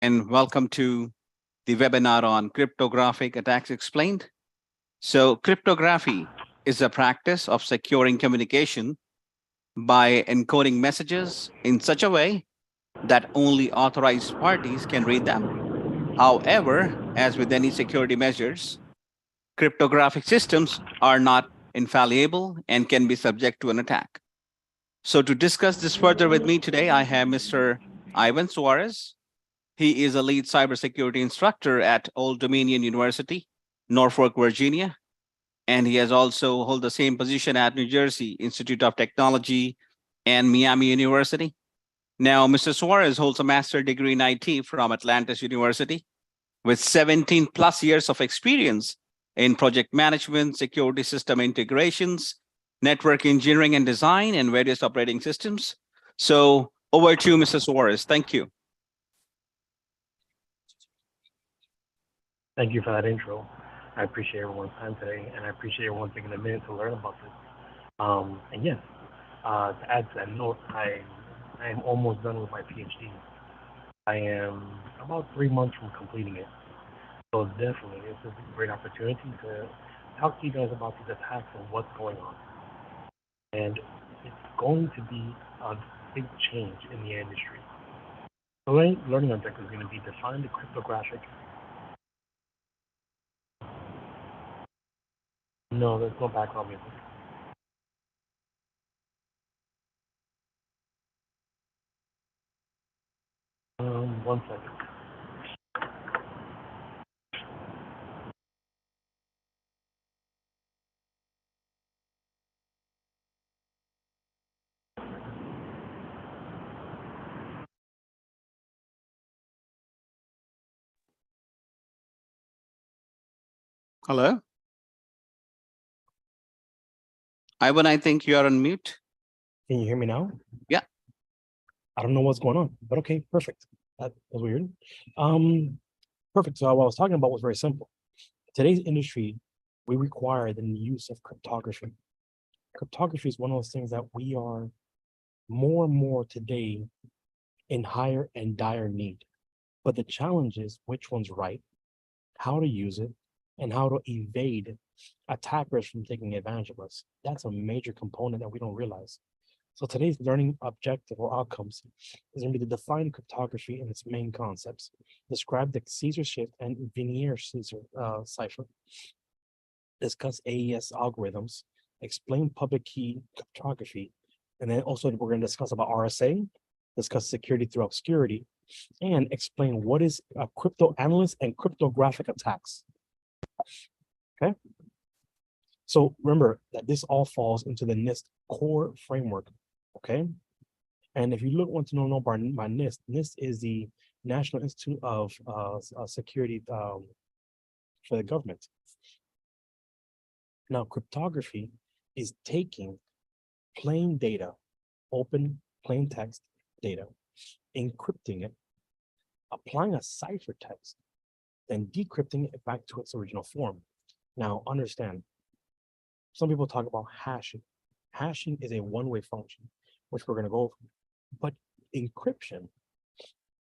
and welcome to the webinar on cryptographic attacks explained. So, cryptography is a practice of securing communication by encoding messages in such a way that only authorized parties can read them. However, as with any security measures, cryptographic systems are not infallible and can be subject to an attack. So, to discuss this further with me today, I have Mr. Ivan Suarez. He is a lead cybersecurity instructor at Old Dominion University, Norfolk, Virginia, and he has also held the same position at New Jersey Institute of Technology and Miami University. Now, Mr. Suarez holds a master's degree in IT from Atlantis University with 17 plus years of experience in project management, security system integrations, network engineering and design, and various operating systems. So over to you, Mr. Suarez. Thank you. Thank you for that intro. I appreciate everyone's time today, and I appreciate everyone taking a minute to learn about this. And yes, to add to that note, I am almost done with my PhD. I am about 3 months from completing it. So definitely, it's a great opportunity to talk to you guys about these attacks and what's going on. And it's going to be a big change in the industry. The learning objective is going to be define the cryptographic. No, there's no background music. One second. Hello? Ivan, I think you are on mute. Can you hear me now? Yeah. I don't know what's going on, but okay, perfect. That was weird. Perfect. So what I was talking about was very simple. Today's industry, we require the use of cryptography. Cryptography is one of those things that we are more and more today in higher and dire need. But the challenge is which one's right, how to use it, and how to evade attackers from taking advantage of us. That's a major component that we don't realize. So today's learning objective or outcomes is going to be to define cryptography and its main concepts, describe the Caesar shift and Vienier Caesar cipher, discuss AES algorithms, explain public key cryptography, and then also we're going to discuss about RSA, discuss security through obscurity, and explain what is a crypto analyst and cryptographic attacks. Okay. So remember that this all falls into the NIST core framework. Okay. And if you want to know about my NIST, NIST is the National Institute of Security for the government. Now, cryptography is taking plain data, open plain text data, encrypting it, applying a ciphertext, then decrypting it back to its original form. Now, understand, some people talk about hashing. Hashing is a one-way function, which we're going to go over. But encryption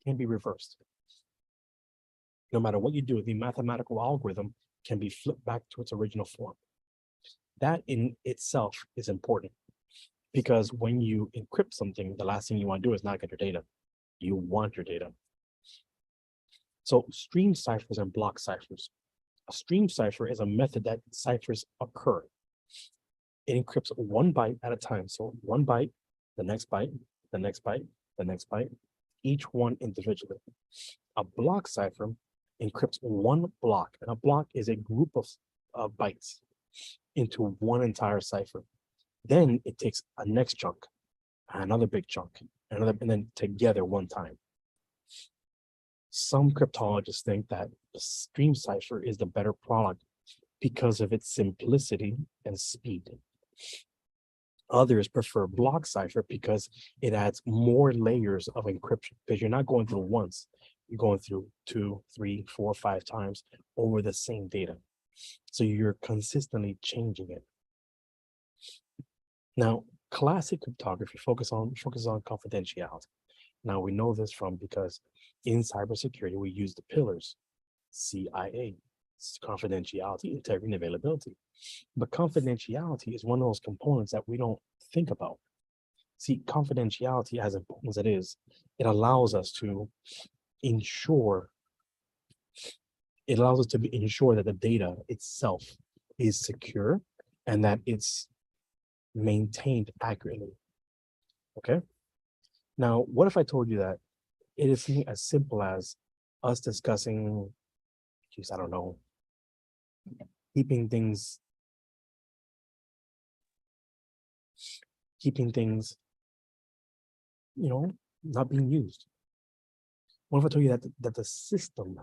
can be reversed. No matter what you do, the mathematical algorithm can be flipped back to its original form. That in itself is important because when you encrypt something, the last thing you want to do is not get your data. You want your data. So stream ciphers and block ciphers. A stream cipher is a method that ciphers occur. It encrypts one byte at a time. So one byte, the next byte, the next byte, the next byte, each one individually. A block cipher encrypts one block, and a block is a group of bytes into one entire cipher. Then it takes a next chunk, another big chunk, and then together one time. Some cryptologists think that the stream cipher is the better product because of its simplicity and speed. Others prefer block cipher because it adds more layers of encryption because you're not going through once, you're going through 2, 3, 4, 5 times over the same data. So you're consistently changing it. Now, classic cryptography focuses on confidentiality. Now we know this because In cybersecurity, we use the pillars, CIA, confidentiality, integrity, and availability. But confidentiality is one of those components that we don't think about. See, confidentiality, as important as it is, it allows us to ensure, ensure that the data itself is secure and that it's maintained accurately. Okay. Now, what if I told you that it is something as simple as us discussing, geez, I don't know, keeping things, not being used? What if I told you that the system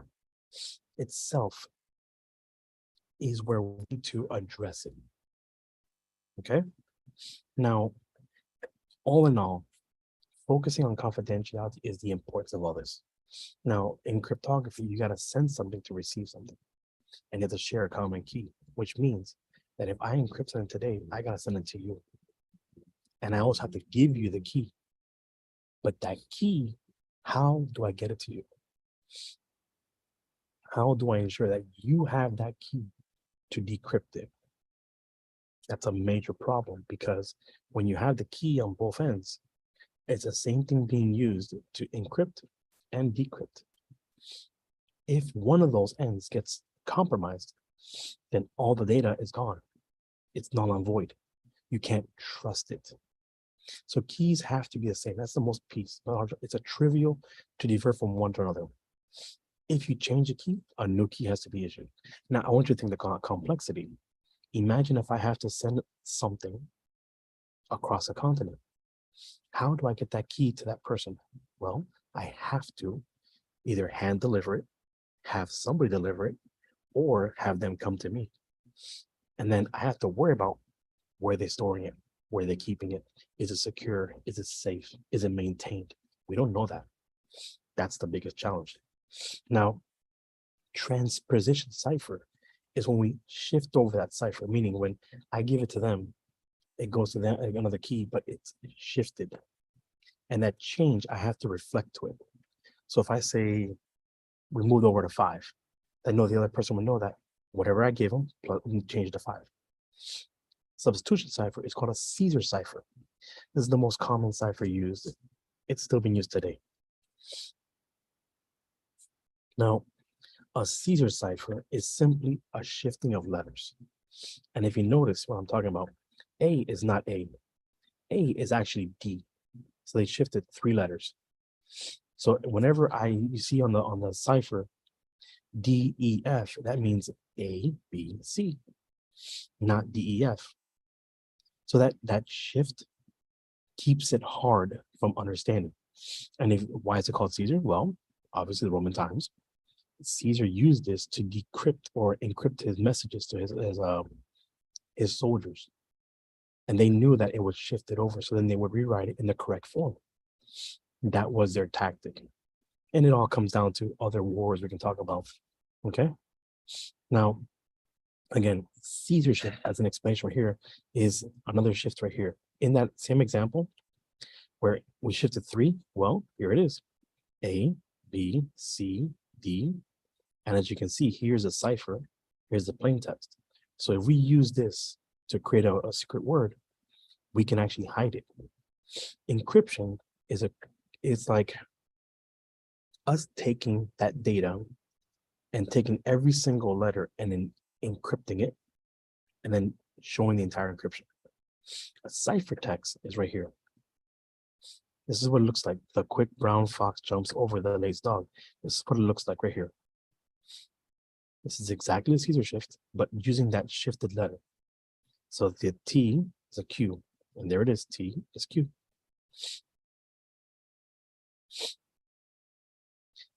itself is where we need to address it? Okay. Now, all in all, focusing on confidentiality is the importance of others. Now, in cryptography, you got to send something to receive something, and you have to share a common key, which means that if I encrypt something today, I got to send it to you. And I also have to give you the key. But that key, how do I get it to you? How do I ensure that you have that key to decrypt it? That's a major problem, because when you have the key on both ends, it's the same thing being used to encrypt and decrypt. If one of those ends gets compromised, then all the data is gone. It's null and void. You can't trust it. So keys have to be the same. That's the most piece. It's a trivial to divert from one to another. If you change a key, a new key has to be issued. Now, I want you to think the complexity. Imagine if I have to send something across a continent. How do I get that key to that person? Well, I have to either hand deliver it, have somebody deliver it, or have them come to me. And then I have to worry about where they're storing it, where they're keeping it. Is it secure? Is it safe? Is it maintained? We don't know that. That's the biggest challenge. Now, transposition cipher is when we shift over that cipher, meaning when I give it to them, it goes to them another key, but it's shifted. And that change, I have to reflect to it. So if I say we moved over to 5, I know the other person will know that whatever I gave them, change to 5. Substitution cipher is called a Caesar cipher. This is the most common cipher used. It's still being used today. Now, a Caesar cipher is simply a shifting of letters. And if you notice what I'm talking about, A is not A. A is actually D. So they shifted 3 letters. So whenever you see on the cipher D, E, F, that means A, B, C, not D, E, F. So that shift keeps it hard from understanding. And why is it called Caesar? Well, obviously the Roman times. Caesar used this to decrypt or encrypt his messages to his soldiers. And they knew that it was shifted over, so then they would rewrite it in the correct form. That was their tactic. And it all comes down to other wars we can talk about. Okay? Now, again, Caesar shift as an explanation right here is another shift right here. In that same example, where we shifted 3, well, here it is. A, B, C, D. And as you can see, here's a cipher. Here's the plain text. So if we use this to create a secret word, we can actually hide it. Encryption is like us taking that data and taking every single letter and then encrypting it and then showing the entire encryption. A ciphertext is right here. This is what it looks like. The quick brown fox jumps over the lazy dog. This is what it looks like right here. This is exactly a Caesar shift, but using that shifted letter. So the T is a Q, and there it is, T is Q.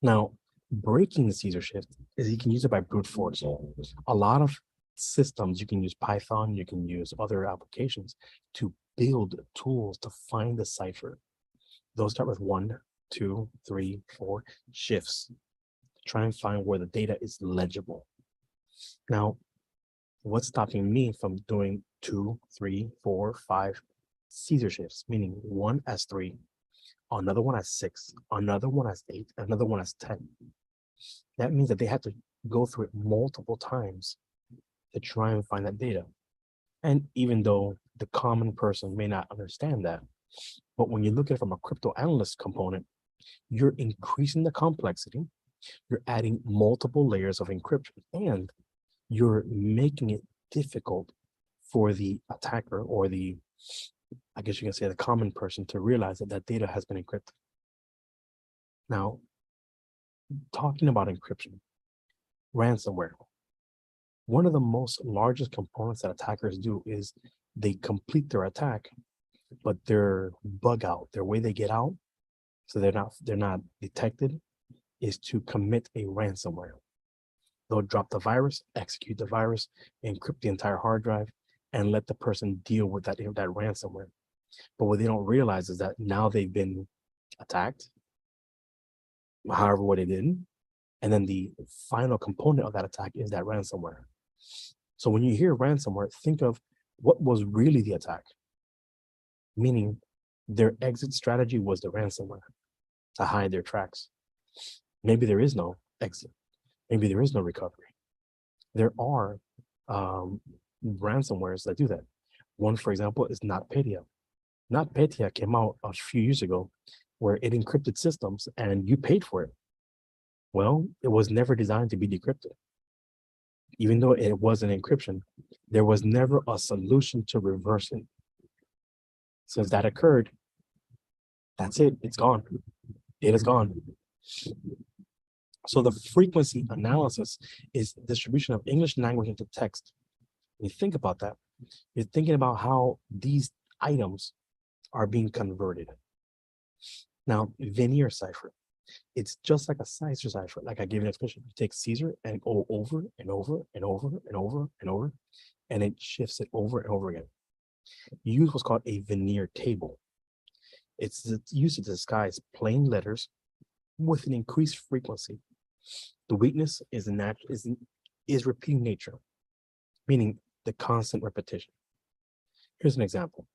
Now, breaking the Caesar shift is you can use it by brute force. A lot of systems, you can use Python, you can use other applications to build tools to find the cipher. Those start with 1, 2, 3, 4 shifts. Try and find where the data is legible. Now, what's stopping me from doing 2, 3, 4, 5 Caesar shifts, meaning 1 as 3, another one has 6, another one has 8, another one has 10. That means that they have to go through it multiple times to try and find that data. And even though the common person may not understand that, but when you look at it from a crypto analyst component, you're increasing the complexity, you're adding multiple layers of encryption, and you're making it difficult for the attacker or the, I guess you can say, the common person to realize that that data has been encrypted. Now, talking about encryption, ransomware. One of the most largest components that attackers do is they complete their attack, but their bug out, their way they get out, so they're not detected, is to commit a ransomware. They'll drop the virus, execute the virus, encrypt the entire hard drive, and let the person deal with that ransomware. But what they don't realize is that now they've been attacked, however what they did, and then the final component of that attack is that ransomware. So when you hear ransomware, think of what was really the attack, meaning their exit strategy was the ransomware to hide their tracks. Maybe there is no exit. Maybe there is no recovery. There are ransomwares that do that. One, for example, is NotPetya. NotPetya came out a few years ago where it encrypted systems and you paid for it. Well, it was never designed to be decrypted. Even though it was an encryption, there was never a solution to reverse it. Since that occurred, that's it. It's gone. It is gone. So the frequency analysis is distribution of English language into text. When you think about that, you're thinking about how these items are being converted. Now, veneer cipher. It's just like a Caesar cipher. Like I gave an expression. You take Caesar and go over and over and over and over and over, and it shifts it over and over again. You use what's called a veneer table. It's used to disguise plain letters with an increased frequency. The weakness is repeating nature, meaning the constant repetition. Here's an example.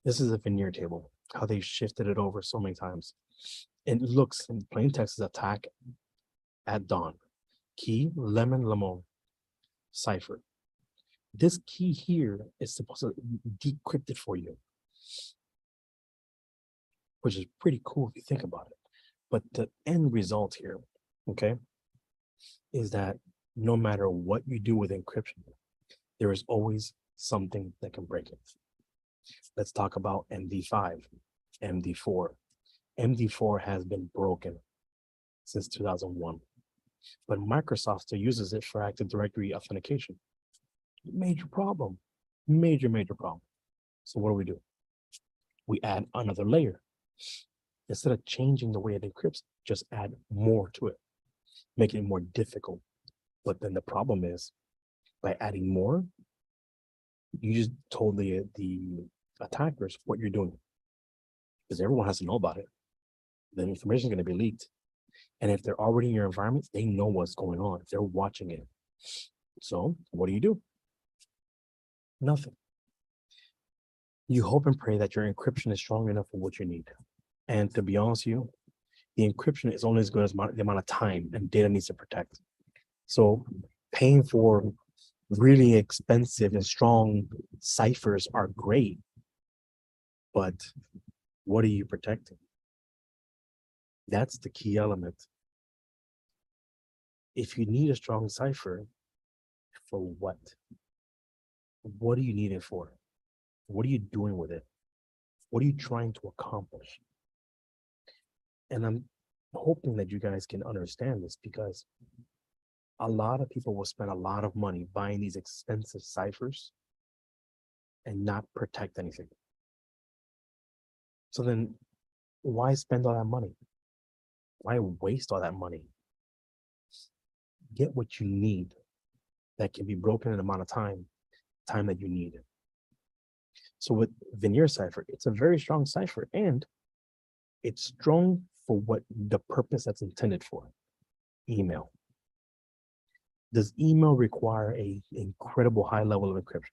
This is a veneer table, how they shifted it over so many times. It looks in plain text as attack at dawn. Key, lemon, lemon, cipher. This key here is supposed to decrypt it for you, which is pretty cool if you think about it. But the end result here, okay, is that no matter what you do with encryption, there is always something that can break it. Let's talk about MD5, MD4. MD4 has been broken since 2001, but Microsoft still uses it for Active Directory authentication. Major problem, major problem. So what do? We add another layer. Instead of changing the way it encrypts, just add more to it, making it more difficult. But then the problem is, by adding more, you just told the attackers what you're doing, because everyone has to know about it. The information is going to be leaked. And if they're already in your environment, they know what's going on. They're watching it. So what do? Nothing. You hope and pray that your encryption is strong enough for what you need. And to be honest with you, the encryption is only as good as the amount of time and data needs to protect. So paying for really expensive and strong ciphers are great, but what are you protecting? That's the key element. If you need a strong cipher, for what? What do you need it for? What are you doing with it? What are you trying to accomplish? And I'm hoping that you guys can understand this, because a lot of people will spend a lot of money buying these expensive ciphers and not protect anything. So then why spend all that money? Why waste all that money? Get what you need that can be broken in the amount of time that you need. So with veneer cipher, it's a very strong cipher, and it's strong for what the purpose that's intended for. Email. Does email require an incredible high level of encryption?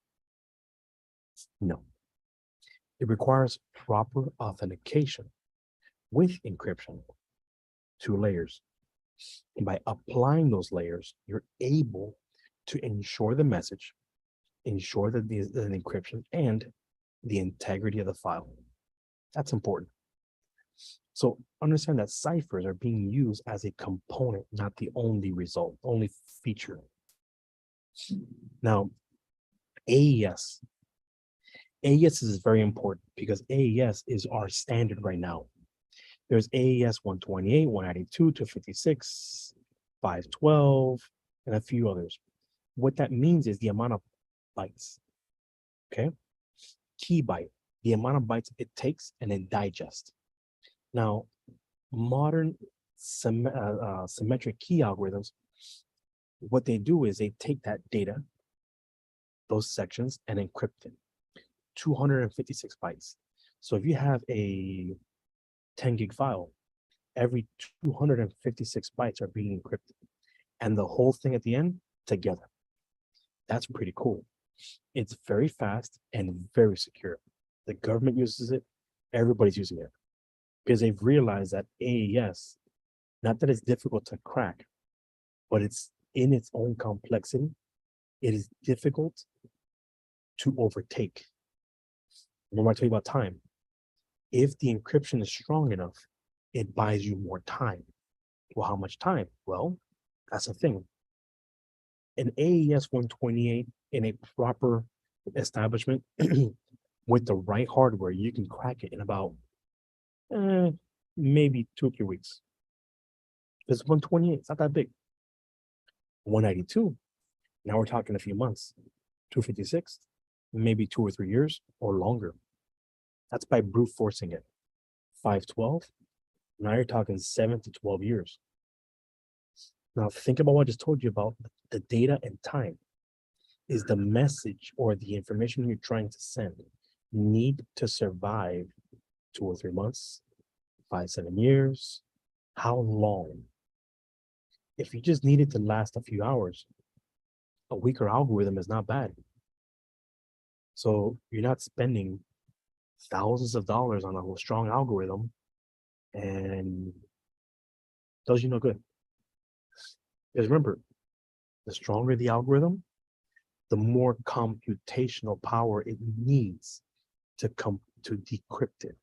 No. It requires proper authentication with encryption, 2 layers. And by applying those layers, you're able to ensure the message, ensure that the encryption and the integrity of the file. That's important. So understand that ciphers are being used as a component, not the only result, only feature. Now, AES. AES is very important because AES is our standard right now. There's AES 128, 192, 256, 512, and a few others. What that means is the amount of bytes, okay? Key byte, the amount of bytes it takes and it digests. Now, modern symmetric key algorithms, what they do is they take that data, those sections, and encrypt it. 256 bytes. So if you have a 10 gig file, every 256 bytes are being encrypted, and the whole thing at the end together. That's pretty cool. It's very fast and very secure. The government uses it, everybody's using it because they've realized that AES, not that it's difficult to crack, but it's in its own complexity, it is difficult to overtake. Remember I told you about time. If the encryption is strong enough, it buys you more time. Well, how much time? Well, that's the thing. An AES 128 in a proper establishment with the right hardware, you can crack it in about maybe 2 or 3 weeks. It's 128, it's not that big. 192, now we're talking a few months. 256, maybe 2 or 3 years or longer. That's by brute forcing it. 512, now you're talking 7 to 12 years. Now think about what I just told you about the data and time. Is the message or the information you're trying to send need to survive 2 or 3 months, 5, 7 years? How long? If you just need it to last a few hours, a weaker algorithm is not bad. So you're not spending thousands of dollars on a strong algorithm and does you no good. Because remember, the stronger the algorithm, the more computational power it needs to decrypt it.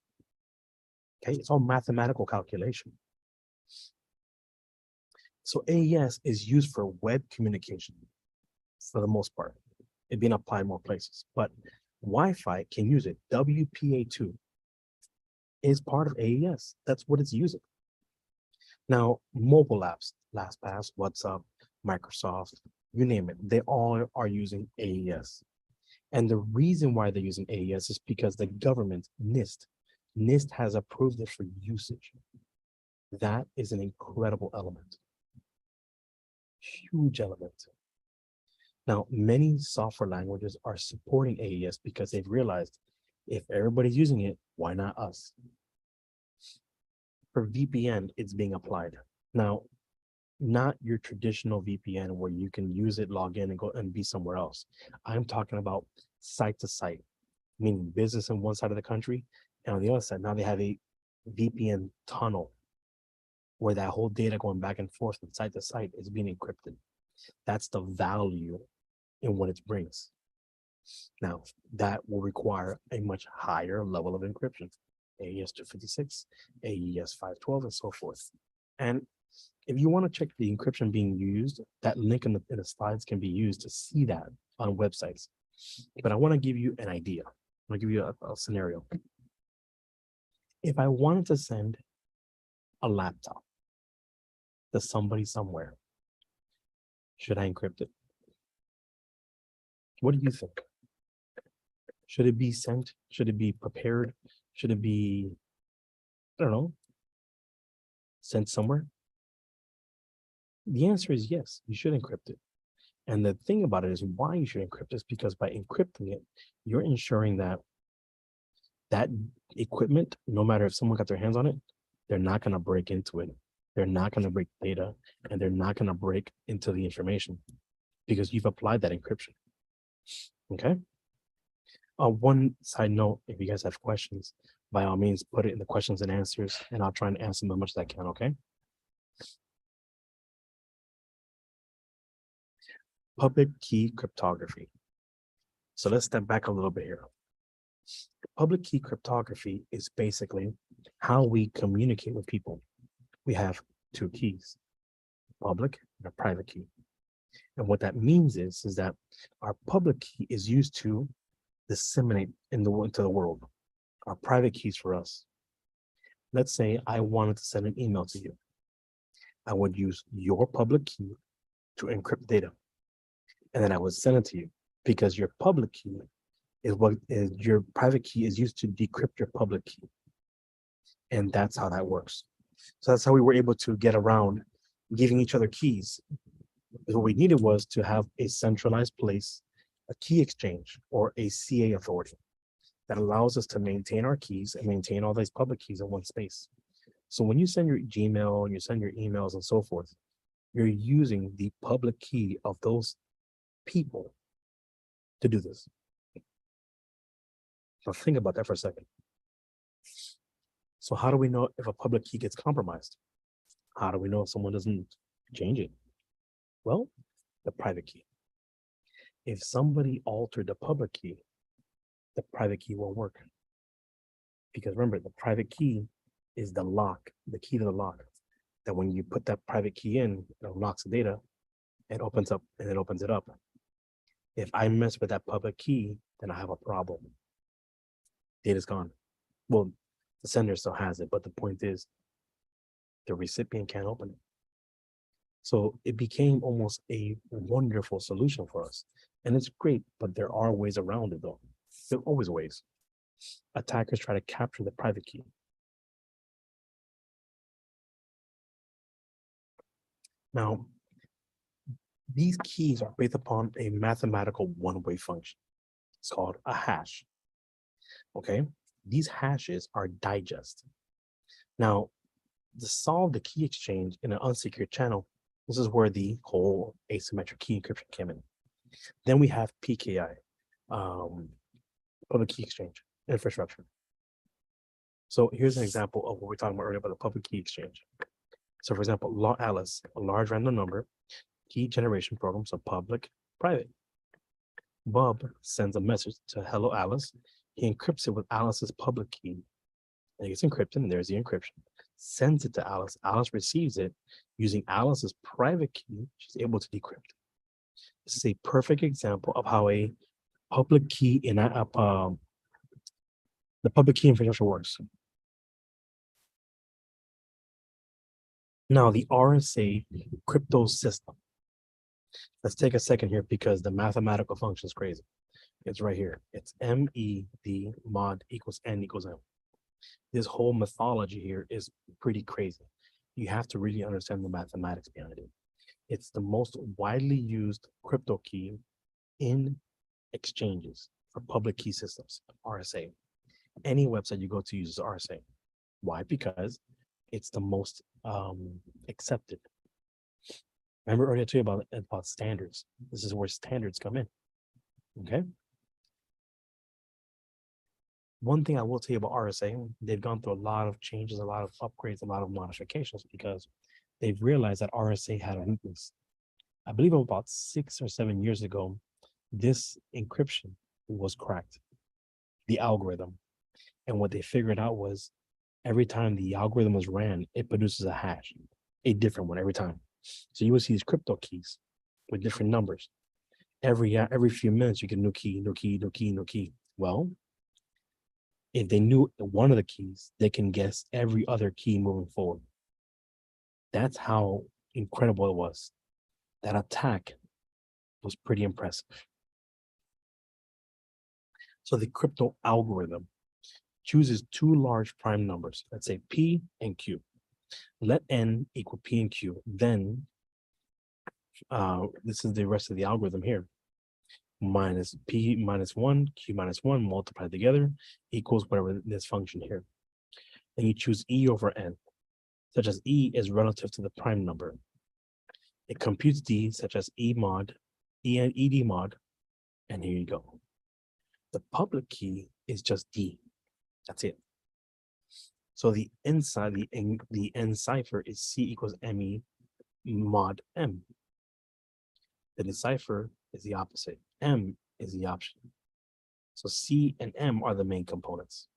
Okay, it's all mathematical calculation. So AES is used for web communication for the most part. It's being applied more places, but Wi-Fi can use it. WPA2 is part of AES. That's what it's using. Now, mobile apps, LastPass, WhatsApp, Microsoft, you name it, they all are using AES. And the reason why they're using AES is because the government, NIST has approved it for usage. That is an incredible element. Huge element. Now, many software languages are supporting AES because they've realized if everybody's using it, why not us? For VPN, it's being applied. Now, not your traditional VPN where you can use it, log in, and go and be somewhere else. I'm talking about site to site, meaning business on one side of the country, and on the other side, now they have a VPN tunnel where that whole data going back and forth from site to site is being encrypted. That's the value in what it brings. Now, that will require a much higher level of encryption, AES 256, AES 512, and so forth. And if you want to check the encryption being used, that link in the slides can be used to see that on websites. But I want to give you an idea. I'm going to give you a scenario. If I wanted to send a laptop to somebody somewhere, should I encrypt it? What do you think? Should it be sent? Should it be prepared? Should it be, I don't know, sent somewhere? The answer is yes, you should encrypt it. And the thing about it is why you should encrypt it is because by encrypting it, you're ensuring that that equipment, no matter if someone got their hands on it, they're not going to break into it. They're not going to break data, and they're not going to break into the information because you've applied that encryption. Okay. One side note, if you guys have questions by all means, put it in the questions and answers, and I'll try and answer them as much as I can, okay? Public key cryptography. So let's step back a little bit here. Public key cryptography is basically how we communicate with people. We have two keys, public and a private key. And what that means is that our public key is used to disseminate into the world. Our private keys for us. Let's say I wanted to send an email to you. I would use your public key to encrypt data. And then I would send it to you because your public key is what is your private key is used to decrypt your public key. And that's how that works. So that's how we were able to get around giving each other keys. What we needed was to have a centralized place, a key exchange, or a CA authority that allows us to maintain our keys and maintain all these public keys in one space. So when you send your Gmail and you send your emails and so forth, you're using the public key of those people to do this. Now think about that for a second. So how do we know if a public key gets compromised? How do we know if someone doesn't change it? Well, the private key. If somebody altered the public key, the private key won't work. Because remember, the private key is the lock, the key to the lock. That when you put that private key in, it unlocks the data, it opens up and it opens it up. If I mess with that public key, then I have a problem. Data's gone. Well, the sender still has it, but the point is the recipient can't open it. So it became almost a wonderful solution for us. And it's great, but there are ways around it though. There are always ways. Attackers try to capture the private key. Now, these keys are based upon a mathematical one-way function. It's called a hash. Okay, these hashes are digest. Now, to solve the key exchange in an unsecured channel, this is where the whole asymmetric key encryption came in. Then we have PKI, public key exchange infrastructure. So here's an example of what we were talking about earlier about the public key exchange. So for example, law Alice, a large random number, key generation program, so public, private. Bob sends a message to hello Alice. He encrypts it with Alice's public key. And it gets encrypted, and there's the encryption. Sends it to Alice. Alice receives it using Alice's private key. She's able to decrypt. This is a perfect example of how a public key in the public key infrastructure works. Now, the RSA crypto system. Let's take a second here because the mathematical function is crazy. It's right here. It's MED mod equals N equals M. This whole mythology here is pretty crazy. You have to really understand the mathematics behind it. It's the most widely used crypto key in exchanges for public key systems, RSA. Any website you go to uses RSA. Why? Because it's the most accepted. Remember earlier I told you about standards. This is where standards come in. Okay. One thing I will tell you about RSA, they've gone through a lot of changes, a lot of upgrades, a lot of modifications because they've realized that RSA had a weakness. I believe about 6 or 7 years ago, this encryption was cracked, the algorithm. And what they figured out was every time the algorithm was ran, it produces a hash, a different one every time. So you will see these crypto keys with different numbers. Every few minutes, you get new key, new key, new key, new key. Well, if they knew one of the keys, they can guess every other key moving forward. That's how incredible it was. That attack was pretty impressive. So the crypto algorithm chooses two large prime numbers, let's say P and Q. Let N equal P and Q. Then this is the rest of the algorithm here. Minus P minus 1, Q minus 1, multiplied together equals whatever this function here. Then you choose E over N, such as E is relative to the prime number. It computes D, such as E mod, E and ED mod, and here you go. The public key is just D. That's it. So the inside, the end cipher is C equals ME mod M. The decipher is the opposite. M is the option. So C and M are the main components.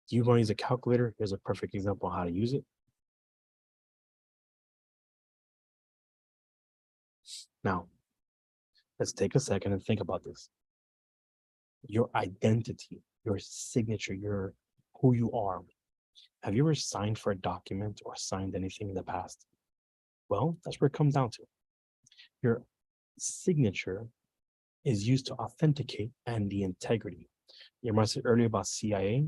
Do you want to use a calculator? Here's a perfect example of how to use it. Now, let's take a second and think about this. Your identity, your signature, your who you are. Have you ever signed for a document or signed anything in the past? Well, that's where it comes down to. Your signature is used to authenticate and the integrity. You remember earlier about CIA,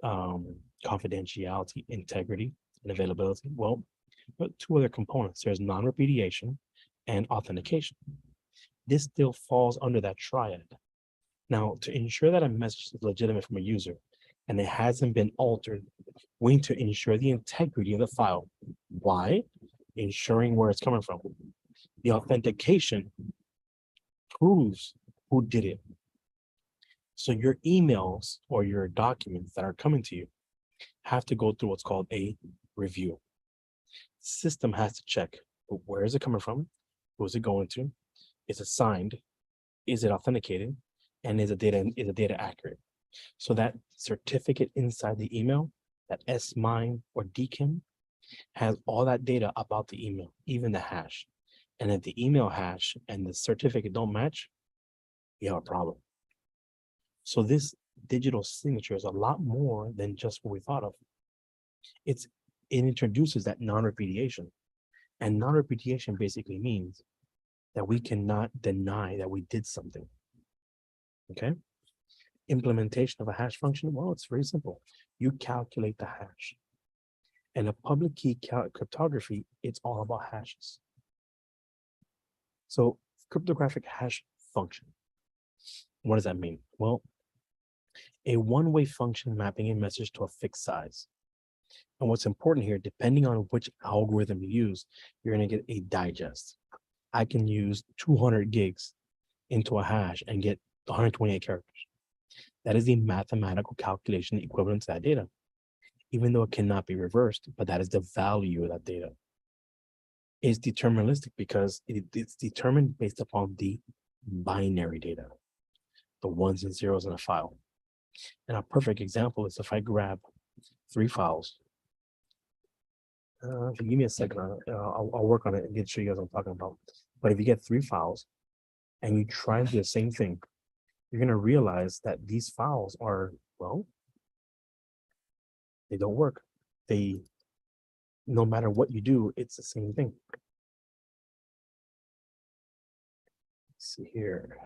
confidentiality, integrity, and availability. Well, but two other components. There's non-repudiation and authentication. This still falls under that triad. Now, to ensure that a message is legitimate from a user and it hasn't been altered, we need to ensure the integrity of the file. Why? Ensuring where it's coming from. The authentication proves who did it. So your emails or your documents that are coming to you have to go through what's called a review. System has to check where is it coming from, who is it going to, is it signed, is it authenticated, and is the data accurate? So that certificate inside the email, that S-MIME or DKIM, has all that data about the email, even the hash. And if the email hash and the certificate don't match, you have a problem. So this digital signature is a lot more than just what we thought of. It introduces that non-repudiation. And non-repudiation basically means that we cannot deny that we did something. Okay? Implementation of a hash function, well, it's very simple. You calculate the hash. And a public key cryptography, it's all about hashes. So cryptographic hash function, what does that mean? Well, a one-way function mapping a message to a fixed size. And what's important here, depending on which algorithm you use, you're going to get a digest. I can use 200 gigs into a hash and get 128 characters. That is the mathematical calculation equivalent to that data, even though it cannot be reversed, but that is the value of that data. It's deterministic because it's determined based upon the binary data, the ones and zeros in a file. And a perfect example is if I grab 3 files. If you give me a second, I'll work on it and get show you guys what I'm talking about. But if you get 3 files and you try and do the same thing, you're going to realize that these files are, well, they don't work. No matter what you do, it's the same thing. Let's see here.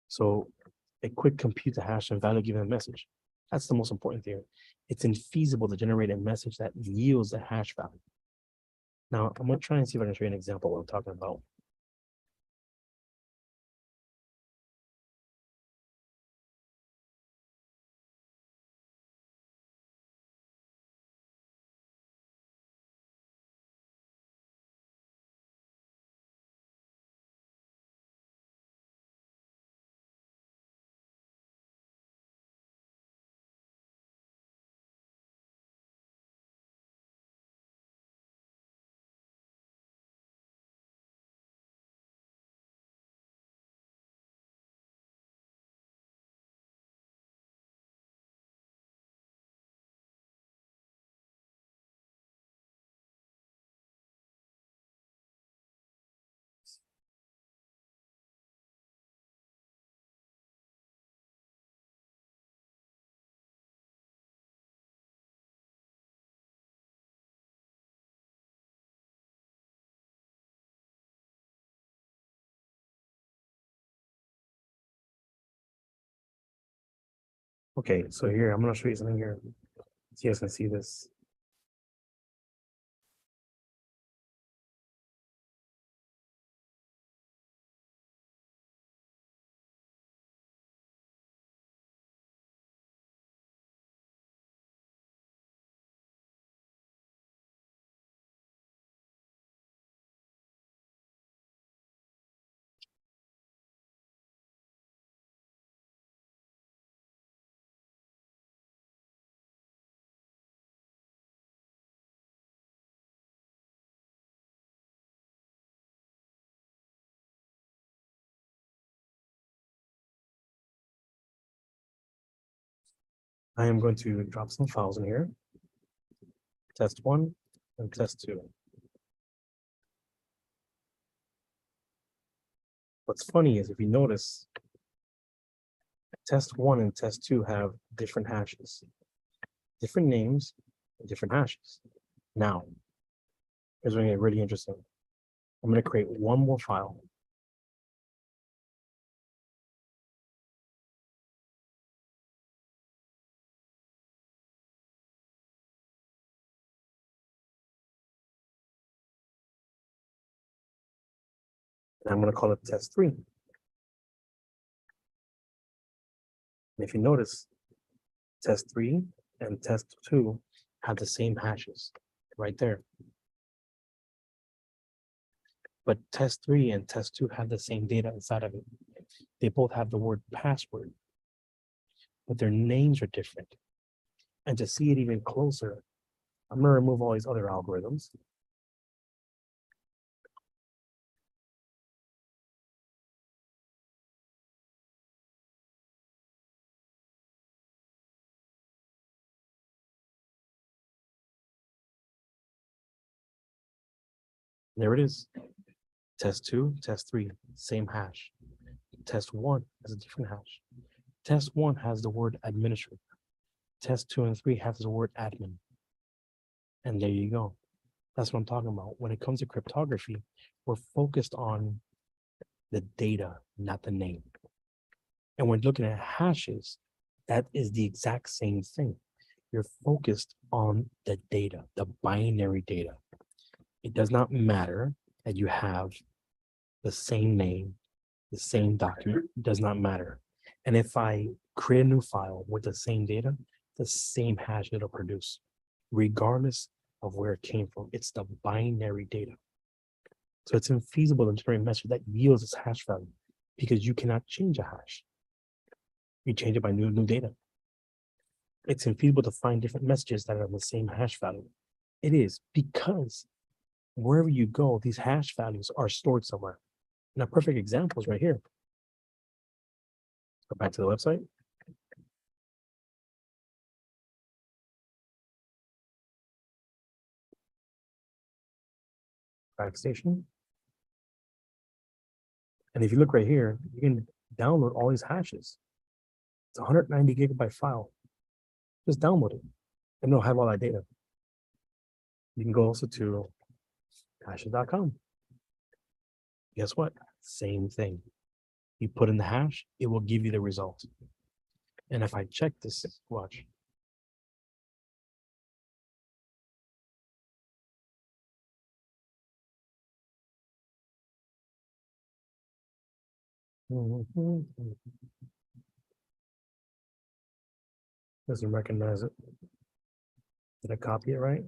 So a quick compute the hash and value given a message. That's the most important thing. It's infeasible to generate a message that yields a hash value. Now, I'm going to try and see if I can show you an example of what I'm talking about. Okay, so here, I'm going to show you something here. So you guys can see this. I am going to drop some files in here. Test 1 and test 2. What's funny is if you notice, test 1 and test 2 have different hashes, different names, and different hashes. Now, here's going to get really interesting. I'm going to create one more file. And I'm going to call it test 3. And if you notice, test 3 and test 2 have the same hashes right there. But test 3 and test 2 have the same data inside of it. They both have the word password, but their names are different. And to see it even closer, I'm going to remove all these other algorithms. There it is. Test 2, test 3, same hash. Test 1 has a different hash. Test 1 has the word administrator. Test 2 and 3 have the word admin. And there you go. That's what I'm talking about. When it comes to cryptography, we're focused on the data, not the name. And when looking at hashes, that is the exact same thing. You're focused on the data, the binary data. It does not matter that you have the same name, the same document, it does not matter. And if I create a new file with the same data, the same hash it'll produce, regardless of where it came from. It's the binary data. So it's infeasible to generate a message that yields its hash value because you cannot change a hash. You change it by new data. It's infeasible to find different messages that are the same hash value. It is because wherever you go, these hash values are stored somewhere. And a perfect example is right here. Go back to the website. Backstation. And if you look right here, you can download all these hashes. It's a 190 gigabyte file. Just download it and it'll have all that data. You can go also to hashes.com. Guess what? Same thing. You put in the hash, it will give you the result. And if I check this, watch. Doesn't recognize it. Did I copy it right?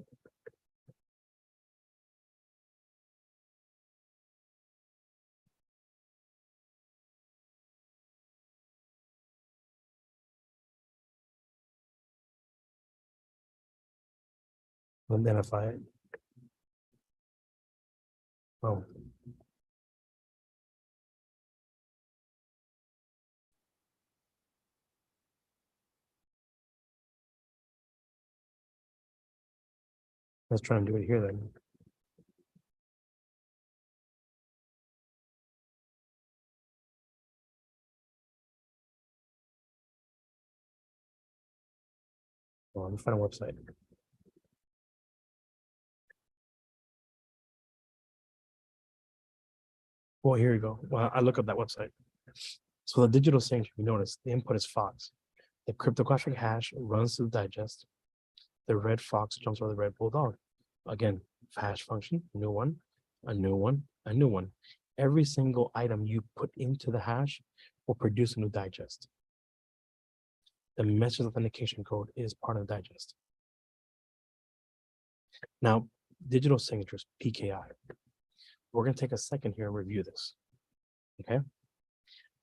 Identify it. Oh. Let's try and do it here then. Well, let me find a website. Well, here you go. Well, I look up that website. So the digital signature, you notice the input is Fox. The cryptographic hash runs through digest. The red fox jumps over the red bulldog. Again, hash function, new one, a new one, a new one. Every single item you put into the hash will produce a new digest. The message authentication code is part of the digest. Now, digital signatures, PKI. We're going to take a second here and review this. Okay.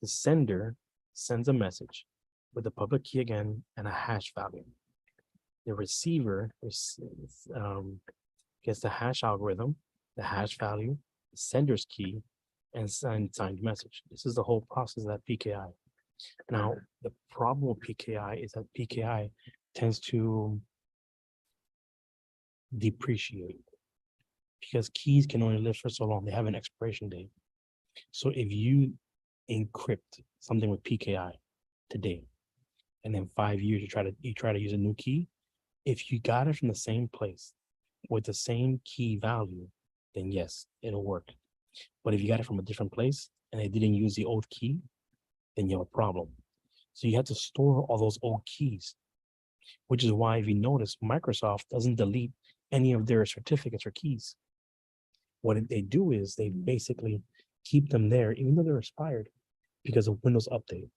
The sender sends a message with the public key again and a hash value. The receiver gets the hash algorithm, the hash value, the sender's key, and signed message. This is the whole process of that PKI. Now, the problem with PKI is that PKI tends to depreciate because keys can only live for so long. They have an expiration date. So if you encrypt something with PKI today, and then 5 years you try to use a new key, if you got it from the same place with the same key value, then yes, it'll work. But if you got it from a different place and they didn't use the old key, then you have a problem. So you have to store all those old keys, which is why if you notice, Microsoft doesn't delete any of their certificates or keys. What they do is they basically keep them there, even though they're expired, because of Windows Update.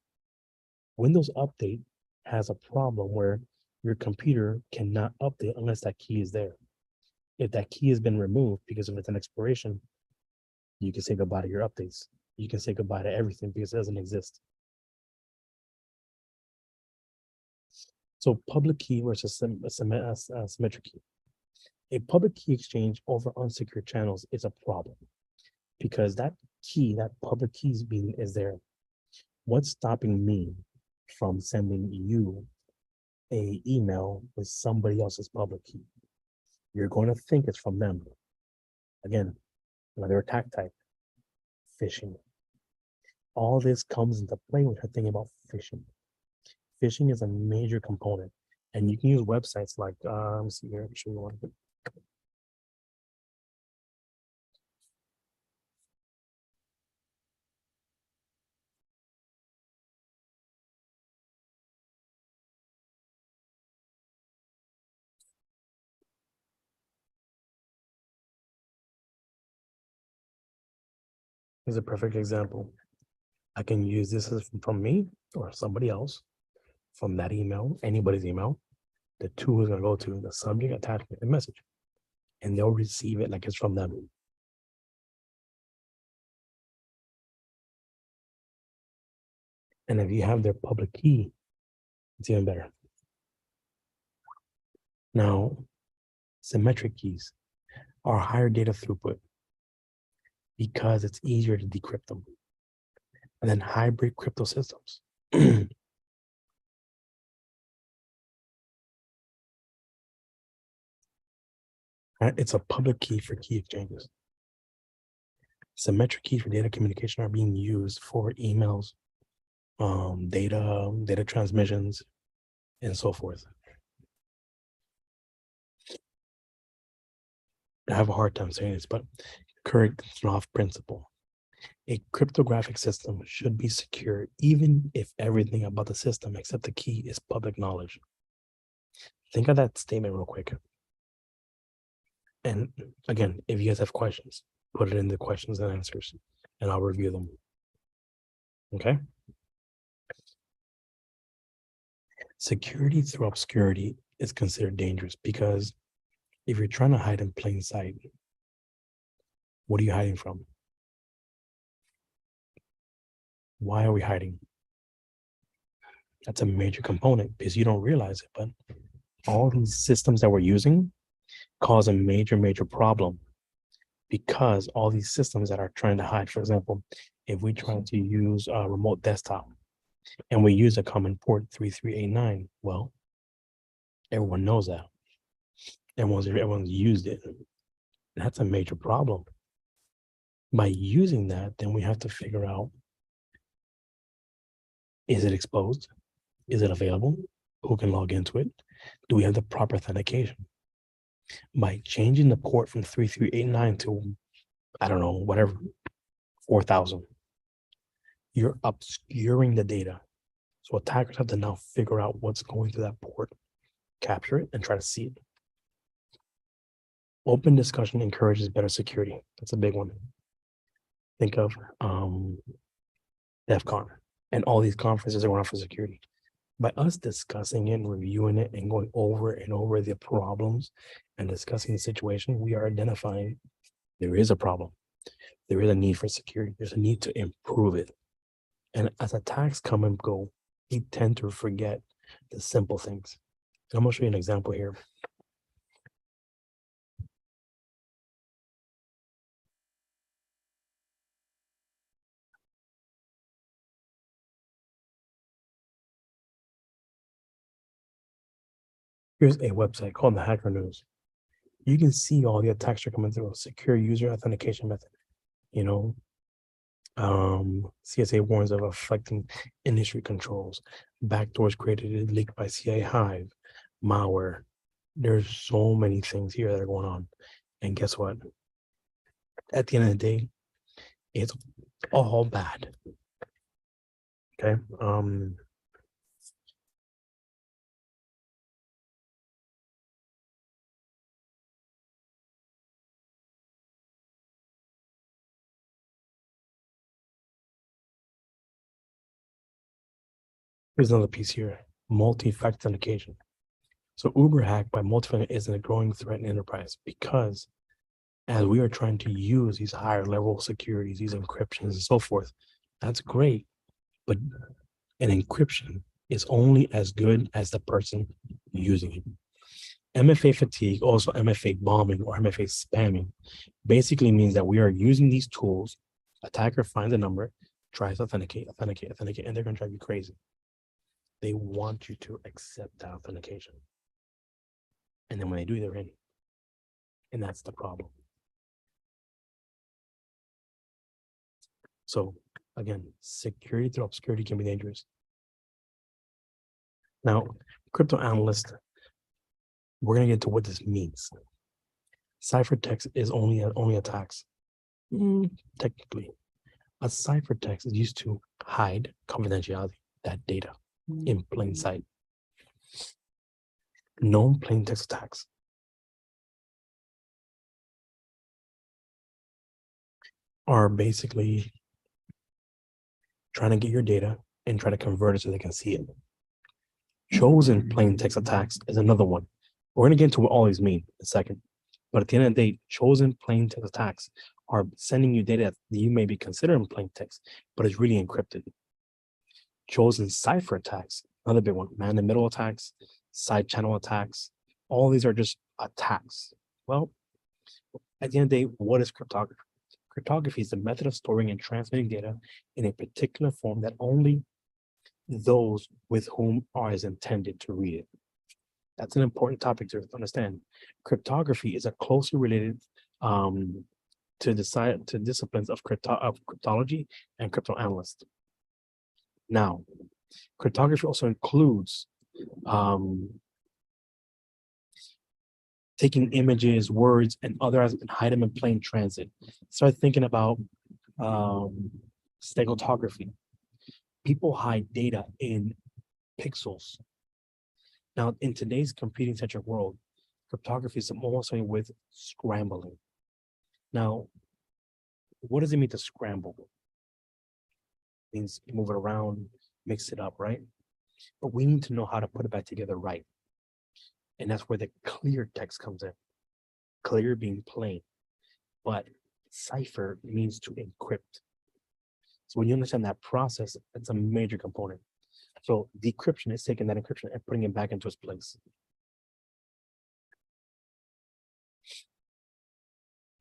Windows Update has a problem where your computer cannot update unless that key is there. If that key has been removed because of its an expiration, you can say goodbye to your updates. You can say goodbye to everything because it doesn't exist. So public key versus symmetric key. A public key exchange over unsecured channels is a problem because that key, that public key is there. What's stopping me from sending you a email with somebody else's public key? You're going to think it's from them. Again, another attack type, phishing. All this comes into play when you're thinking about phishing. Phishing is a major component, and you can use websites like, let me see here, I'm sure you want to. Here's a perfect example. I can use this as from me or somebody else from that email, anybody's email. The tool is going to go to the subject, attachment, and message, and they'll receive it like it's from them. And if you have their public key, it's even better. Now, symmetric keys are higher data throughput because it's easier to decrypt them. And then hybrid crypto systems. It's a public key for key exchanges. Symmetric keys for data communication are being used for emails, data transmissions, and so forth. I have a hard time saying this, but Kirchhoff principle. A cryptographic system should be secure even if everything about the system except the key is public knowledge. Think of that statement real quick. And again, if you guys have questions, put it in the questions and answers, and I'll review them. Okay? Security through obscurity is considered dangerous because if you're trying to hide in plain sight, what are you hiding from? Why are we hiding? That's a major component because you don't realize it, but all these systems that we're using cause a major problem because all these systems that are trying to hide, for example, if we try to use a remote desktop and we use a common port 3389, well, everyone knows that. Everyone's used it. That's a major problem. By using that, then we have to figure out, is it exposed? Is it available? Who can log into it? Do we have the proper authentication? By changing the port from 3389 to, I don't know, whatever, 4000, you're obscuring the data. So attackers have to now figure out what's going through that port, capture it, and try to see it. Open discussion encourages better security. That's a big one. Think of DEF CON and all these conferences are going on for security. By us discussing it and reviewing it and going over and over the problems and discussing the situation, we are identifying there is a problem. There is a need for security. There's a need to improve it. And as attacks come and go, we tend to forget the simple things. I'm going to show you an example here. Here's a website called the Hacker News. You can see all the attacks are coming through. Secure user authentication method. CSA warns of affecting industry controls. Backdoors created and leaked by CIA Hive. Malware. There's so many things here that are going on. And guess what? At the end of the day, it's all bad. Okay. Here's another piece here. Multi-factor authentication. So Uber hack by multi-factor is a growing threat in enterprise because as we are trying to use these higher level securities, these encryptions and so forth, that's great. But an encryption is only as good as the person using it. MFA fatigue, also MFA bombing or MFA spamming, basically means that we are using these tools. Attacker finds a number, tries to authenticate, and they're going to drive you crazy. They want you to accept that authentication. And then when they do, they're in. And that's the problem. So again, security through obscurity can be dangerous. Now, crypto analyst, we're going to get to what this means. Ciphertext is only attacks. Technically, a ciphertext is used to hide confidentiality, that data, in plain sight. Known plain text attacks are basically trying to get your data and try to convert it so they can see it. Chosen plain text attacks is another one. We're going to get into what all these mean in a second. But at the end of the day, chosen plain text attacks are sending you data that you may be considering plain text, but it's really encrypted. Chosen cipher attacks, another big one, man-in-the-middle attacks, side channel attacks, all these are just attacks. Well, at the end of the day, what is cryptography? Cryptography is the method of storing and transmitting data in a particular form that only those with whom is intended to read it. That's an important topic to understand. Cryptography is a closely related to disciplines of cryptology and cryptanalyst. Now, cryptography also includes taking images, words, and others and hide them in plain transit. Start thinking about stereotography. People hide data in pixels. Now, in today's computing-centric world, cryptography is almost something with scrambling. Now, what does it mean to scramble? It means you move it around, mix it up, right? But we need to know how to put it back together right. And that's where the clear text comes in. Clear being plain, but cipher means to encrypt. So when you understand that process, it's a major component. So decryption is taking that encryption and putting it back into its place.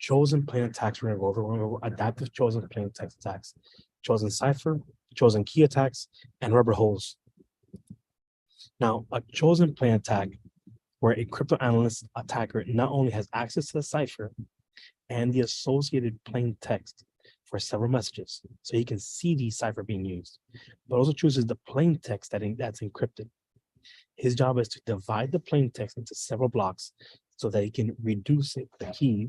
Chosen plain attacks, we're going to go over adaptive chosen plain text attacks, chosen cipher, chosen key attacks, and rubber holes. Now, a chosen plain attack where a cryptanalyst attacker not only has access to the cipher and the associated plain text for several messages, so he can see the cipher being used, but also chooses the plain text that's encrypted. His job is to divide the plain text into several blocks so that he can reduce it, the key,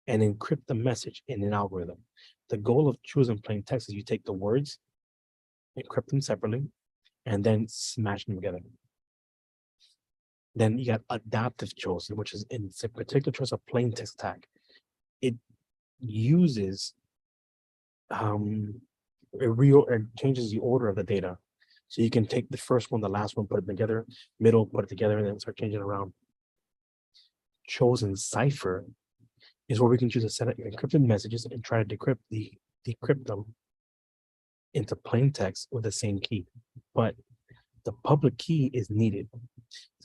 and encrypt the message in an algorithm. The goal of choosing plain text is you take the words, encrypt them separately, and then smash them together. Then you got adaptive chosen, which is in a particular choice of plain text attack. It uses it changes the order of the data. So you can take the first one, the last one, put it together, middle, put it together, and then start changing around. Chosen cipher is where we can choose a set of encrypted messages and try to decrypt them into plain text with the same key. But the public key is needed.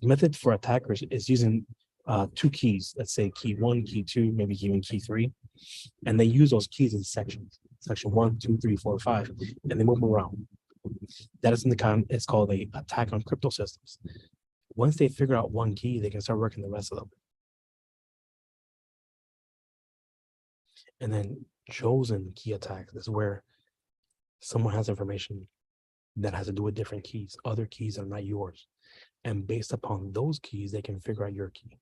The method for attackers is using two keys, let's say key 1, key 2, maybe even key 3, and they use those keys in sections, section 1, 2, 3, 4, 5, and they move them around. That is it's called a attack on crypto systems. Once they figure out one key, they can start working the rest of them. And then chosen key attacks is where someone has information that has to do with different keys. Other keys are not yours. And based upon those keys, they can figure out your key.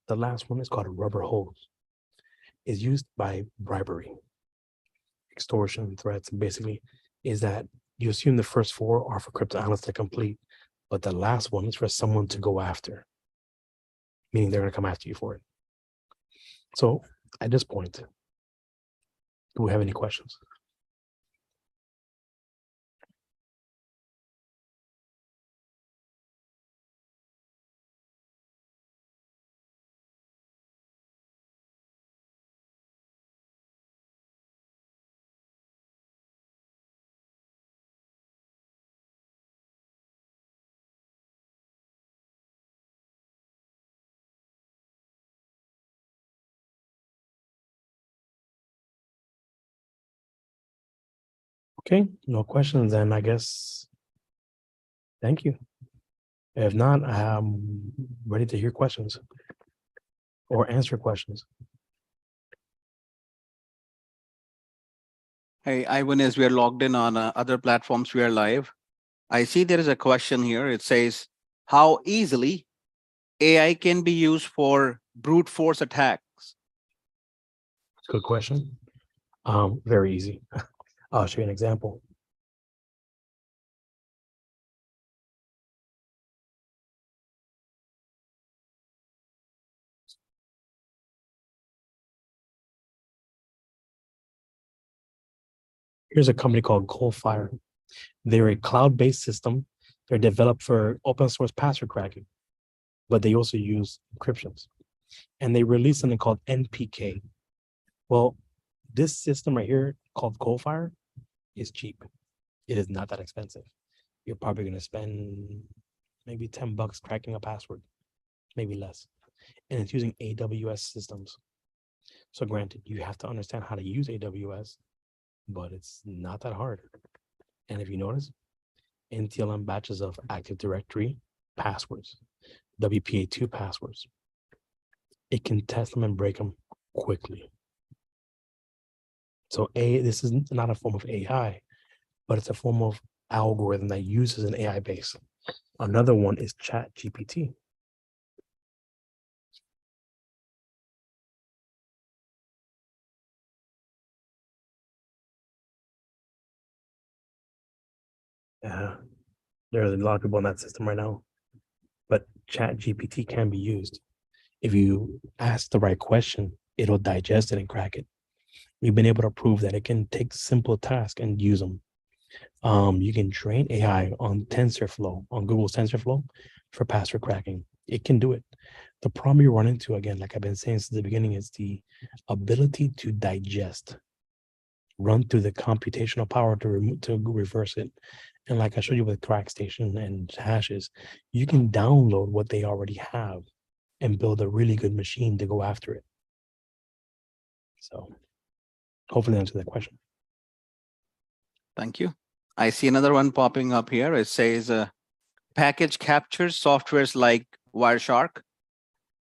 The last one is called a rubber hose. It's used by bribery, extortion, threats. Basically, is that you assume the first four are for crypto analysts to complete, but the last one is for someone to go after, meaning they're going to come after you for it. So at this point, do we have any questions? Okay, no questions, then I guess thank you. If not, I'm ready to hear questions or answer questions. Hey, Ivan, as we are logged in on other platforms, we are live. I see there is a question here. It says, how easily AI can be used for brute force attacks? Good question. Very easy. I'll show you an example. Here's a company called Coalfire. They're a cloud-based system. They're developed for open source password cracking, but they also use encryptions. And they released something called NPK. Well, this system right here called Coalfire is cheap. It is not that expensive. You're probably going to spend maybe $10 cracking a password, maybe less. And it's using AWS systems. So granted, you have to understand how to use AWS, but it's not that hard. And if you notice, NTLM batches of Active Directory passwords, WPA2 passwords. It can test them and break them quickly. So this is not a form of AI, but it's a form of algorithm that uses an AI base. Another one is ChatGPT. There's a lot of people in that system right now, but ChatGPT can be used. If you ask the right question, it'll digest it and crack it. We've been able to prove that it can take simple tasks and use them. You can train AI on TensorFlow, on Google's TensorFlow for password cracking. It can do it. The problem you run into, again, like I've been saying since the beginning, is the ability to digest, run through the computational power to reverse it. And like I showed you with CrackStation and hashes, you can download what they already have and build a really good machine to go after it. So hopefully answer that question. Thank you. I see another one popping up here. It says, package captures softwares like Wireshark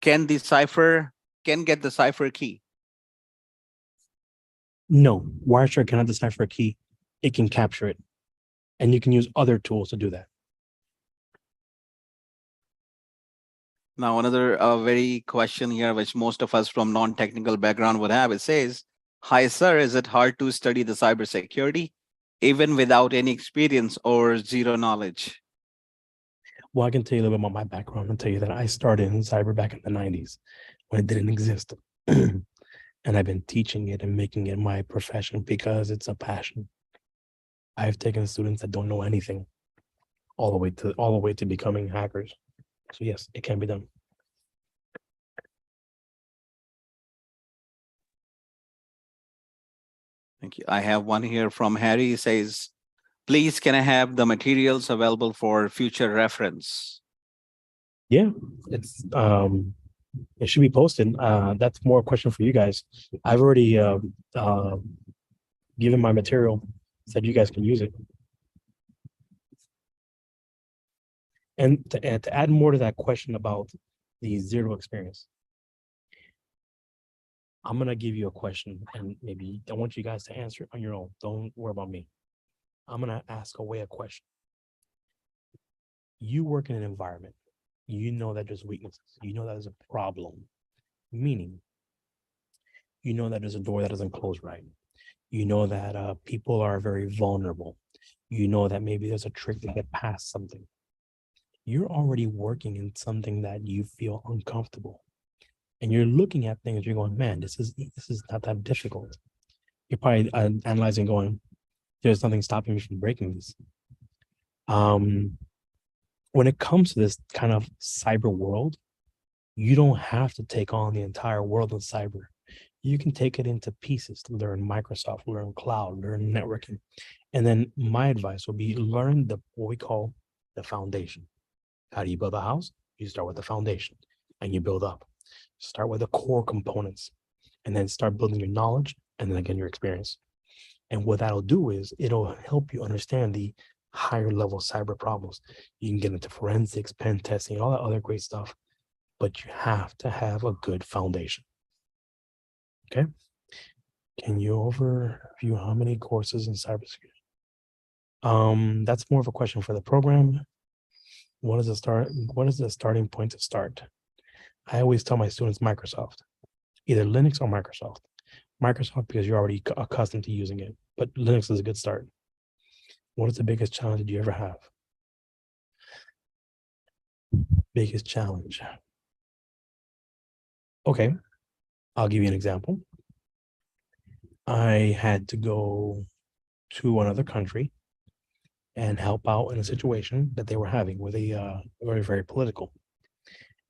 can get the cipher key. No, Wireshark cannot decipher a key. It can capture it. And you can use other tools to do that. Now, another very question here, which most of us from non-technical background would have, it says, hi, sir, is it hard to study the cybersecurity even without any experience or zero knowledge? Well, I can tell you a little bit about my background and tell you that I started in cyber back in the 90s when it didn't exist. And I've been teaching it and making it my profession because it's a passion. I've taken students that don't know anything all the way to becoming hackers. So yes, it can be done. Thank you. I have one here from Harry. He says, please, can I have the materials available for future reference? Yeah, it's it should be posted. That's more a question for you guys. I've already given my material, said you guys can use it. And to add more to that question about the zero experience, I'm gonna give you a question, and maybe I want you guys to answer it on your own. Don't worry about me. I'm gonna ask away a question. You work in an environment, you know that there's weaknesses, you know that there's a problem, meaning you know that there's a door that doesn't close right. You know that people are very vulnerable. You know that maybe there's a trick to get past something. You're already working in something that you feel uncomfortable. And you're looking at things, you're going, man, this is not that difficult. You're probably analyzing, going, there's nothing stopping me from breaking this. When it comes to this kind of cyber world, you don't have to take on the entire world of cyber. You can take it into pieces to learn Microsoft, learn cloud, learn networking. And then my advice would be learn what we call the foundation. How do you build a house? You start with the foundation and you build up. Start with the core components and then start building your knowledge and then again your experience. And what that'll do is it'll help you understand the higher level cyber problems. You can get into forensics, pen testing, all that other great stuff, but you have to have a good foundation. Okay. Can you overview how many courses in cybersecurity? That's more of a question for the program. What is the starting point to start? I always tell my students Microsoft, either Linux or Microsoft. Microsoft because you're already accustomed to using it, but Linux is a good start. What is the biggest challenge that you ever have? Biggest challenge. Okay, I'll give you an example. I had to go to another country and help out in a situation that they were having where they very, very political.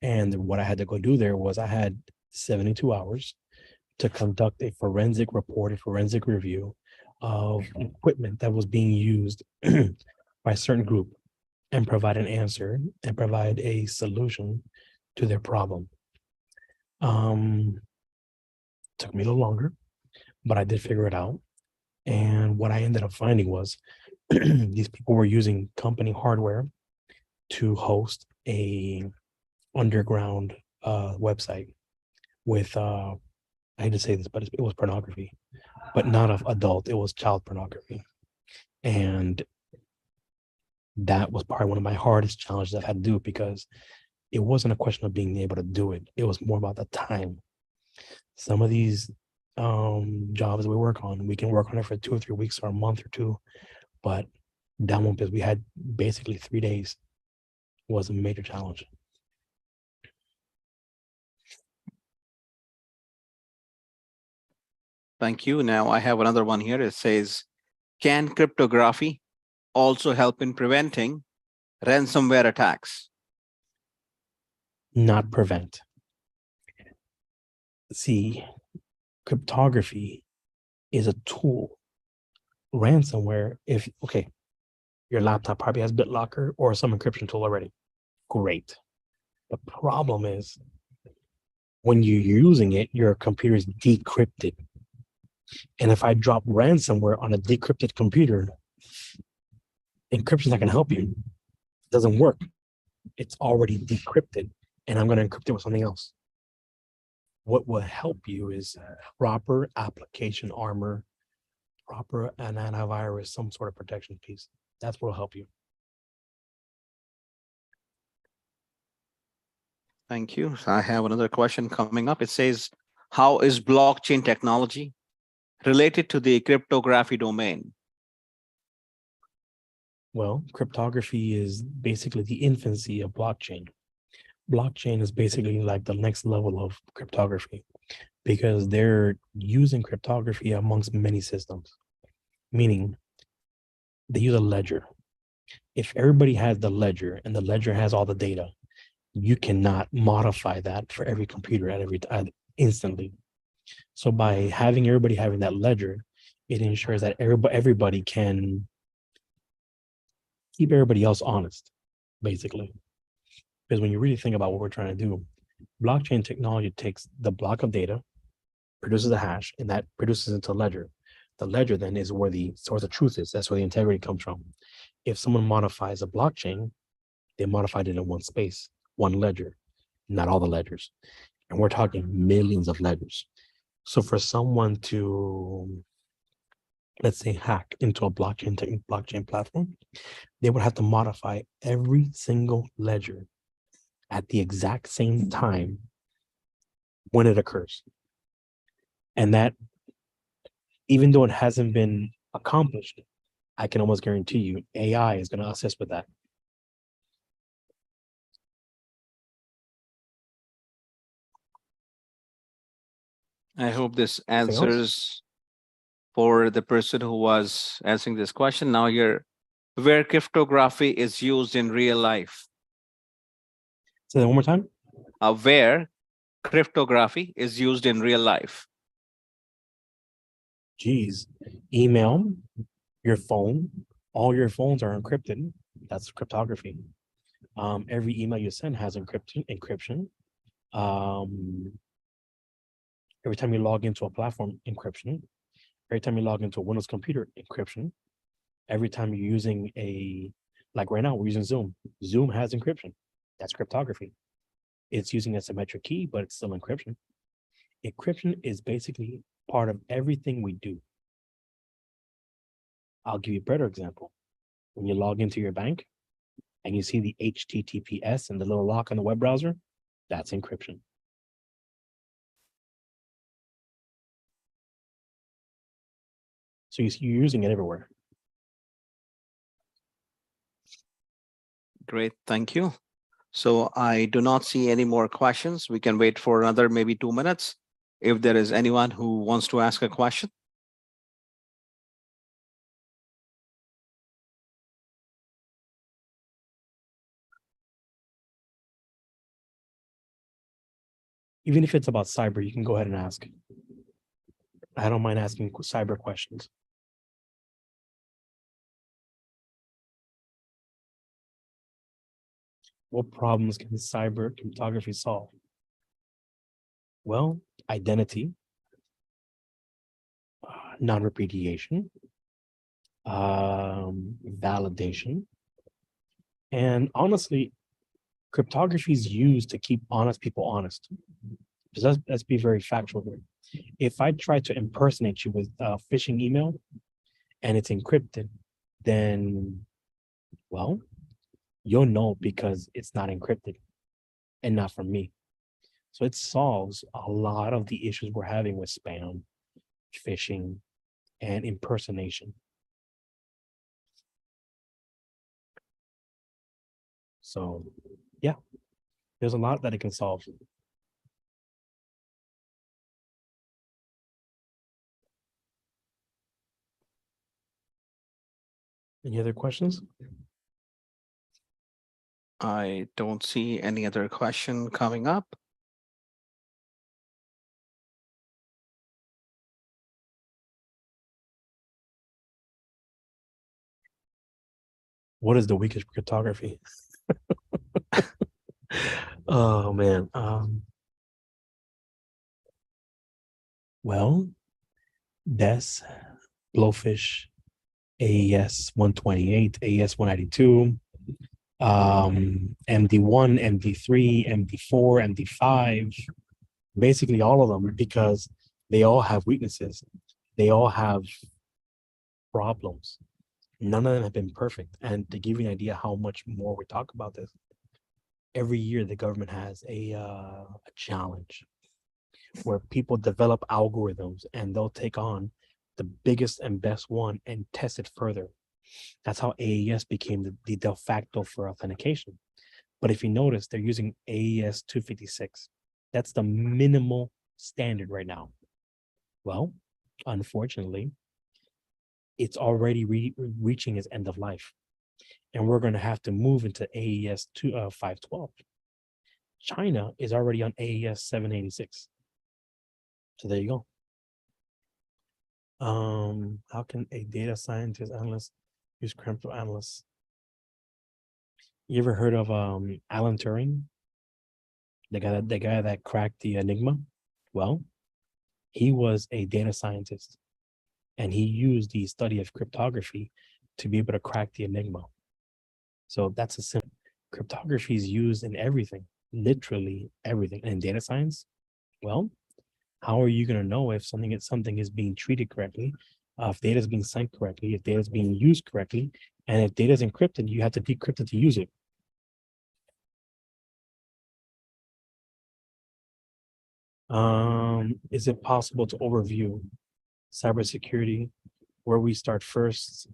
And what I had to go do there was I had 72 hours to conduct a forensic report, a forensic review of equipment that was being used by a certain group and provide an answer and provide a solution to their problem. Took me a little longer, but I did figure it out. And what I ended up finding was these people were using company hardware to host a underground website with I hate to say this, but it was pornography, but not of adult, it was child pornography. And that was probably one of my hardest challenges I've had to do because it wasn't a question of being able to do it. It was more about the time. Some of these jobs we work on, we can work on it for 2 or 3 weeks or a month or two, but that one, because we had basically 3 days, was a major challenge. Thank you. Now I have another one here. It says, can cryptography also help in preventing ransomware attacks? Not prevent. See, cryptography is a tool. Ransomware, okay, your laptop probably has BitLocker or some encryption tool already. Great. The problem is when you're using it, your computer is decrypted. And if I drop ransomware on a decrypted computer, encryption's not going to help you. It doesn't work. It's already decrypted, and I'm going to encrypt it with something else. What will help you is proper application armor, proper an antivirus, some sort of protection piece. That's what will help you. Thank you. So I have another question coming up. It says, how is blockchain technology related to the cryptography domain? Well, cryptography is basically the infancy of blockchain. Blockchain is basically like the next level of cryptography because they're using cryptography amongst many systems, meaning they use a ledger. If everybody has the ledger and the ledger has all the data, you cannot modify that for every computer at every time instantly. So by having everybody having that ledger, it ensures that everybody can keep everybody else honest, basically. Because when you really think about what we're trying to do, blockchain technology takes the block of data, produces a hash, and that produces into a ledger. The ledger then is where the source of truth is. That's where the integrity comes from. If someone modifies a blockchain, They modified it in one space, one ledger, not all the ledgers. And we're talking millions of ledgers. So for someone to, let's say, hack into a blockchain platform, they would have to modify every single ledger at the exact same time when it occurs. And that, even though it hasn't been accomplished, I can almost guarantee you AI is going to assist with that. I hope this Anything else? answers for the person who was answering this question. Now here, where cryptography is used in real life. Say that one more time. Where cryptography is used in real life. Geez, email, your phone, all your phones are encrypted. That's cryptography. Every email you send has encryption. Every time you log into a platform, encryption. Every time you log into a Windows computer, encryption. Every time you're using like right now, we're using Zoom. Zoom has encryption. That's cryptography. It's using a symmetric key, but it's still encryption. Encryption is basically part of everything we do. I'll give you a better example. When you log into your bank and you see the HTTPS and the little lock on the web browser, that's encryption. So you're using it everywhere. Great, thank you. So I do not see any more questions. We can wait for another maybe 2 minutes if there is anyone who wants to ask a question. Even if it's about cyber, you can go ahead and ask. I don't mind asking cyber questions. What problems can cyber cryptography solve? Well, identity, non-repudiation, validation, and honestly, cryptography is used to keep honest people honest. Let's be very factual here. If I try to impersonate you with a phishing email and it's encrypted, then, well, you'll know because it's not encrypted and not from me. So it solves a lot of the issues we're having with spam, phishing, and impersonation. So yeah, there's a lot that it can solve. Any other questions? I don't see any other question coming up. What is the weakest cryptography? Oh man. Well, DES, Blowfish, AES 128, AES 192, MD1, MD3, MD4, MD5, basically all of them, because they all have weaknesses. They all have problems. None of them have been perfect. And to give you an idea how much more we talk about this, every year the government has a challenge where people develop algorithms and they'll take on the biggest and best one and test it further. That's how AES became the de facto for authentication. But if you notice, they're using AES 256. That's the minimal standard right now. Well, unfortunately, it's already reaching its end of life. And we're going to have to move into AES 512. China is already on AES 786. So there you go. How can a data scientist analyst use crypto analysts? You ever heard of Alan Turing? The guy that cracked the Enigma? Well, he was a data scientist and he used the study of cryptography to be able to crack the Enigma. So that's a simple Cryptography is used in everything, literally everything. And in data science, well, how are you going to know if something is being treated correctly, if data is being sent correctly, if data is being used correctly, and if data is encrypted, you have to decrypt it to use it. Is it possible to overview cybersecurity where we start first?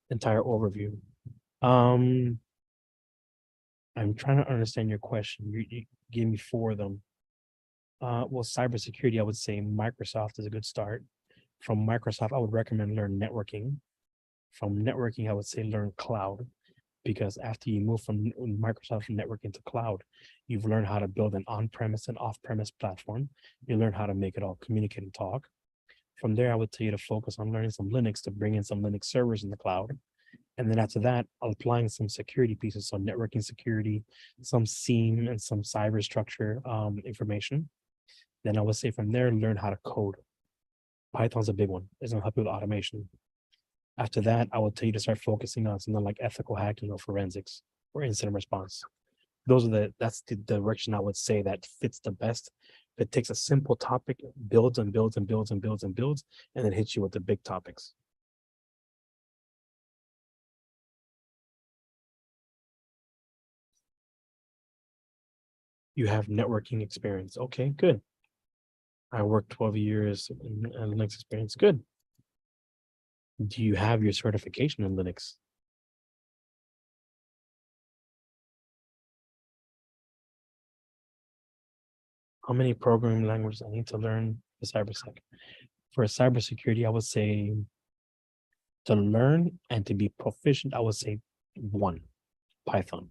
Entire overview. I'm trying to understand your question. You gave me 4 of them. Well, cybersecurity, I would say Microsoft is a good start. From Microsoft, I would recommend learn networking. From networking, I would say learn cloud, because after you move from Microsoft networking to cloud, you've learned how to build an on-premise and off-premise platform. You learn how to make it all communicate and talk. From there, I would tell you to focus on learning some Linux to bring in some Linux servers in the cloud. And then after that, applying some security pieces, so networking security, some SIEM and some cyber structure information. Then I would say from there, learn how to code. Python's a big one. It's gonna help you with automation. After that, I would tell you to start focusing on something like ethical hacking or forensics or incident response. That's the direction I would say that fits the best. It takes a simple topic, builds and builds and builds and builds and builds, and then hits you with the big topics. You have networking experience. Okay, good. I worked 12 years in Linux experience. Good. Do you have your certification in Linux? How many programming languages I need to learn for cybersec? For cybersecurity, I would say to learn and to be proficient, I would say 1, Python.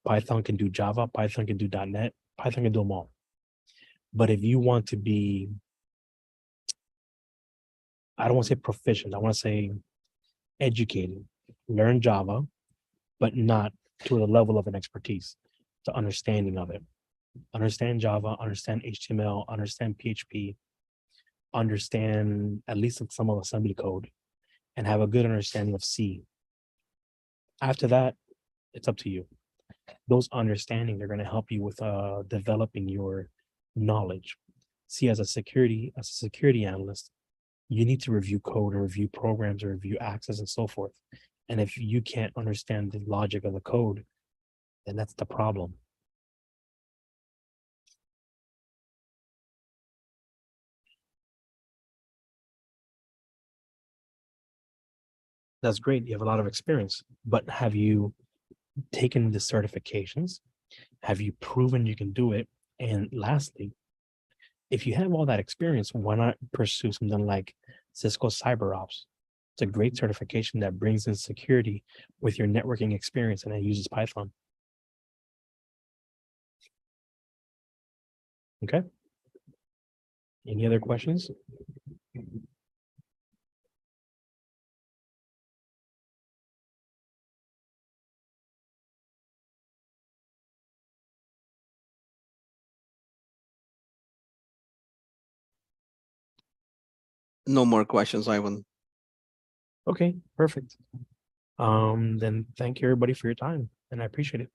Python can do Java, Python can do .NET, Python can do them all. But if you want to be, I don't want to say proficient, I want to say educated, learn Java, but not to the level of an expertise, the understanding of it. Understand Java, understand HTML, understand PHP, understand at least some of assembly code, and have a good understanding of C. After that, it's up to you. Those understanding are going to help you with developing your knowledge. See, as a security analyst, you need to review code or review programs or review access and so forth. And if you can't understand the logic of the code, then that's the problem. That's great. You have a lot of experience, but have you taken the certifications? Have you proven you can do it? And lastly, if you have all that experience, why not pursue something like Cisco CyberOps? It's a great certification that brings in security with your networking experience, and it uses Python. Okay. Any other questions? No more questions, Ivan. Okay, perfect. Then thank you everybody for your time, and I appreciate it.